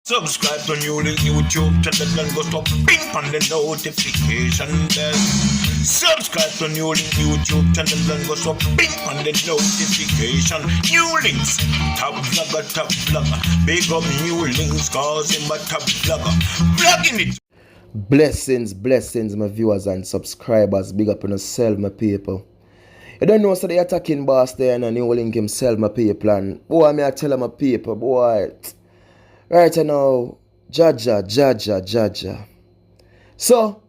Subscribe to NEWLINK YouTube channel and go to ping on the notification bell. Subscribe to NEWLINK YouTube channel and go to ping on the notification. NEWLINKs, top vlogger. Big up NEWLINKs cause him a top vlogger. Vlogging it. Blessings, my viewers and subscribers. Big up on yourself, my people. You don't know, so the attacking boss there and NEWLINK himself, my people. And boy, I tell him, my people, boy. Right now, Jaja. So,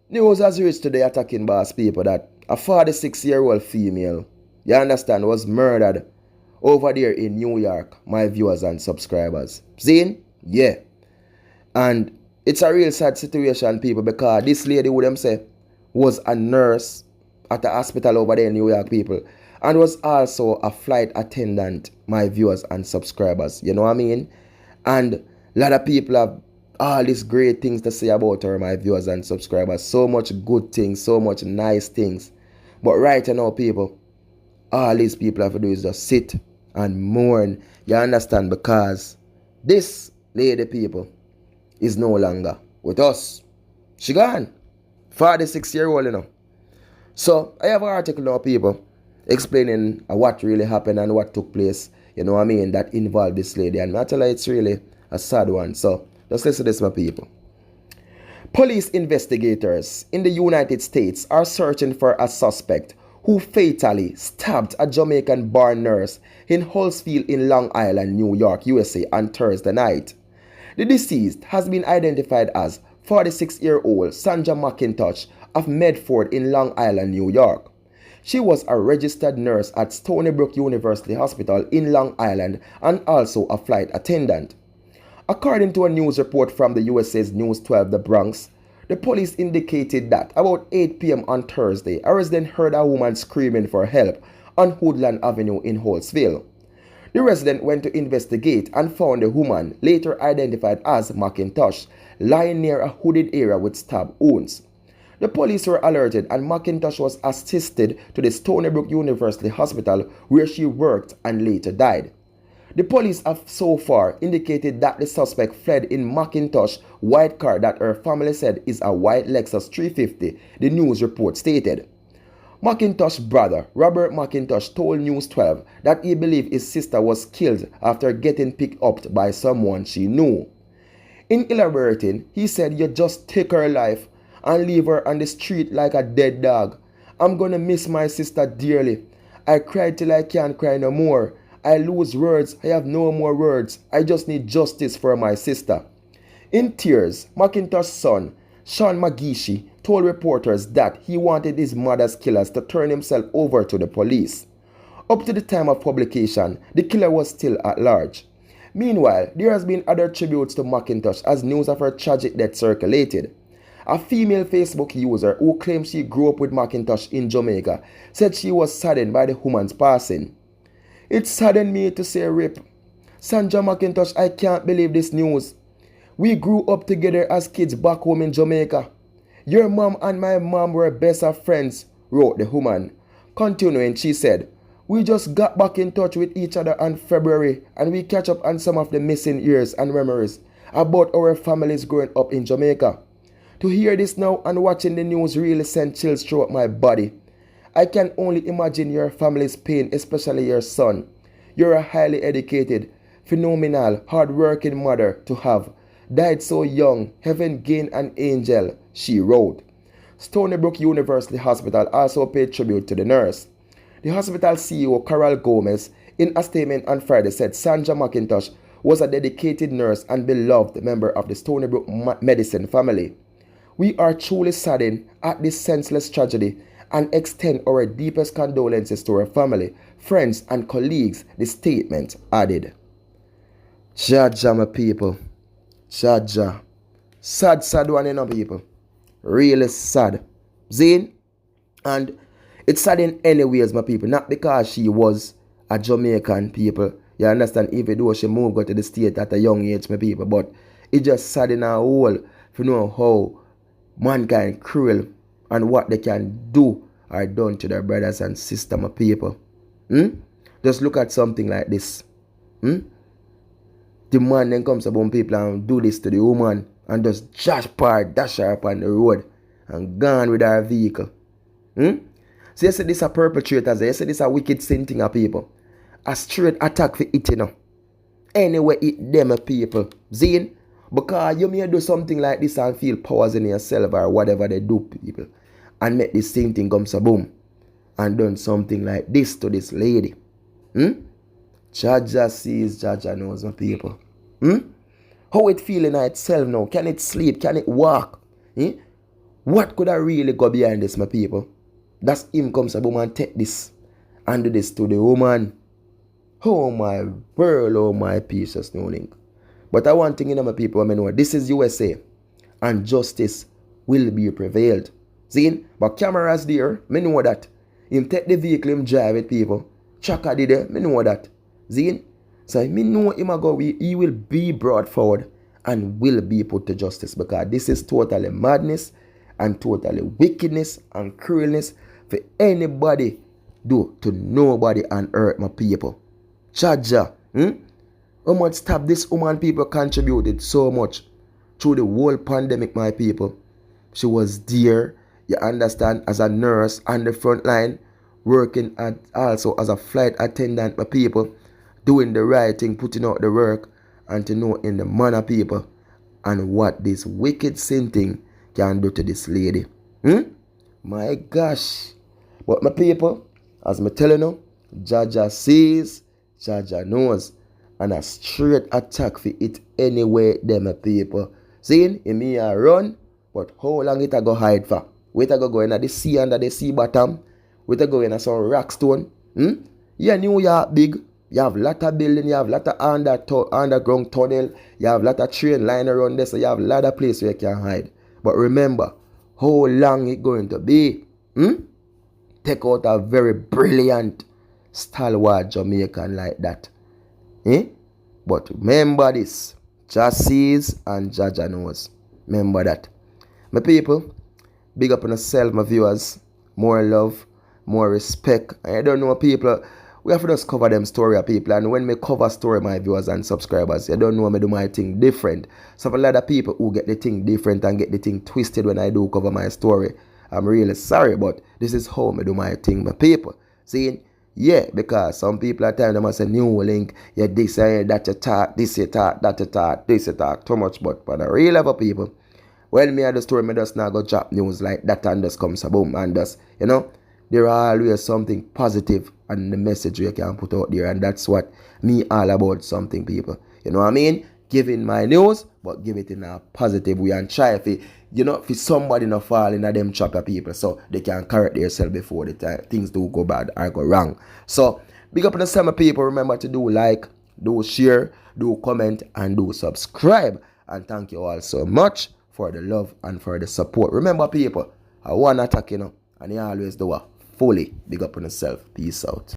news has reached to the attacking boss people that a 46-year-old female, you understand, was murdered over there in New York, my viewers and subscribers. Seen? Yeah. And it's a real sad situation, people, because this lady, who them say, was a nurse at the hospital over there in New York, people, and was also a flight attendant, my viewers and subscribers. You know what I mean? And a lot of people have all these great things to say about her, my viewers and subscribers. So much good things, so much nice things. But right now, people, all these people have to do is just sit and mourn. You understand? Because this lady, people, is no longer with us. She gone. 46-year-old, you know. So, I have an article now, people, explaining what really happened and what took place, you know what I mean, that involved this lady. And I tell her it's really a sad one. So, just listen to this, my people. Police investigators in the United States are searching for a suspect who fatally stabbed a Jamaican bar nurse in Hallsfield in Long Island, New York, USA on Thursday night. The deceased has been identified as 46-year-old Sandra McIntosh of Medford in Long Island, New York. She was a registered nurse at Stony Brook University Hospital in Long Island and also a flight attendant. According to a news report from the USA's News 12 The Bronx, the police indicated that about 8 p.m. on Thursday, a resident heard a woman screaming for help on Woodland Avenue in Hallsfield. The resident went to investigate and found the woman, later identified as McIntosh, lying near a hooded area with stab wounds. The police were alerted and McIntosh was assisted to the Stony Brook University Hospital where she worked and later died. The police have so far indicated that the suspect fled in McIntosh's white car that her family said is a white Lexus 350, the news report stated. McIntosh's brother, Robert McIntosh, told News 12 that he believed his sister was killed after getting picked up by someone she knew. In elaborating, he said, "You just take her life and leave her on the street like a dead dog. I'm gonna miss my sister dearly. I cry till I can't cry no more. I lose words. I have no more words. I just need justice for my sister." In tears, McIntosh's son, Sean McGeeshie, told reporters that he wanted his mother's killers to turn himself over to the police. Up to the time of publication, the killer was still at large. Meanwhile, there has been other tributes to McIntosh as news of her tragic death circulated. A female Facebook user who claims she grew up with McIntosh in Jamaica said she was saddened by the woman's passing. "It saddened me to say rip. Sandra McIntosh, I can't believe this news. We grew up together as kids back home in Jamaica. Your mom and my mom were best of friends," wrote the woman. Continuing, she said, "We just got back in touch with each other in February and we catch up on some of the missing years and memories about our families growing up in Jamaica. To hear this now and watching the news really sent chills throughout my body. I can only imagine your family's pain, especially your son. You're a highly educated, phenomenal, hard-working mother to have. Died so young, heaven gained an angel," she wrote. Stony Brook University Hospital also paid tribute to the nurse. The hospital CEO, Carol Gomez, in a statement on Friday said Sandra McIntosh was a dedicated nurse and beloved member of the Stony Brook medicine family. "We are truly saddened at this senseless tragedy and extend our deepest condolences to her family, friends, and colleagues," the statement added. Jaja, my people. Jaja. Sad one, you know, people. Really sad. Zine? And it's sad in any ways, my people. Not because she was a Jamaican, people. You understand? Even though she moved to the state at a young age, my people. But it's just sad in our whole, if you know how mankind cruel and what they can do are done to their brothers and sisters, my people. Just look at something like this. the man then comes about people and do this to the woman and just dash her up on the road and gone with her vehicle. So you say this a perpetrators, you say this a wicked sin thing of people. A straight attack for it, you know. Anyway, it them people. Zine? Because you may do something like this and feel powers in yourself or whatever they do, people. And make this same thing come so boom. And done something like this to this lady. Jaja sees, Jaja knows, my people. How it feel in itself now? Can it sleep? Can it walk? What could I really go behind this, my people? That's him comes a boom and take this and do this to the woman. Oh my world, oh my precious NEWLINK. But I want thing, my people, I know this is USA and justice will be prevailed. See? But cameras there, I know that. Him take the vehicle, him drive it, people. Chaka did it, I know that. See? So I know him go, he will be brought forward and will be put to justice because this is totally madness and totally wickedness and cruelness for anybody do to nobody and hurt my people. Jaja, how much stop this woman people contributed so much through the whole pandemic, my people. She was there, you understand, as a nurse on the front line, working also as a flight attendant, my people, doing the right thing, putting out the work, and to know in the manner, people, and what this wicked sin thing can do to this lady. My gosh. But my people, as me telling you, Jaja sees, Jaja knows, and a straight attack for it anyway, them people. Seeing, it may run, but how long it a go hide for? Wait a go in the sea under the sea bottom? Wait a go in some rock stone? Yeah, New York big. You have lot of building, you have lot of underground tunnel, you have lot of train line around there, so you have a lot of place where you can hide. But remember, how long it going to be? Take out a very brilliant stalwart Jamaican like that. But remember this, Just sees and Jaja knows. Remember that. My people, big up on yourself, my viewers. More love, more respect. I don't know, people, we have to just cover them story of people. And when me cover story, my viewers and subscribers, you don't know me do my thing different. So for a lot of people who get the thing different and get the thing twisted when I do cover my story, I'm really sorry, but this is how me do my thing, my people. See? Yeah, because some people at times they must say NEWLINK, yeah, this and that you talk, this you talk, that you talk, this you talk, too much, but for the real level people, when me at the story, me just not go drop news like that and just comes a boom and just, you know, there are always something positive and the message you can put out there, and that's what me all about something, people. You know what I mean? Giving my news, but give it in a positive way and try if you know, for somebody not fall in a them trap of people so they can correct themselves before the time things do go bad or go wrong. So big up on the summer people. Remember to do like, do share, do comment, and do subscribe. And thank you all so much for the love and for the support. Remember people, I want to attack, you know, and you always do a fully big up on yourself. Peace out.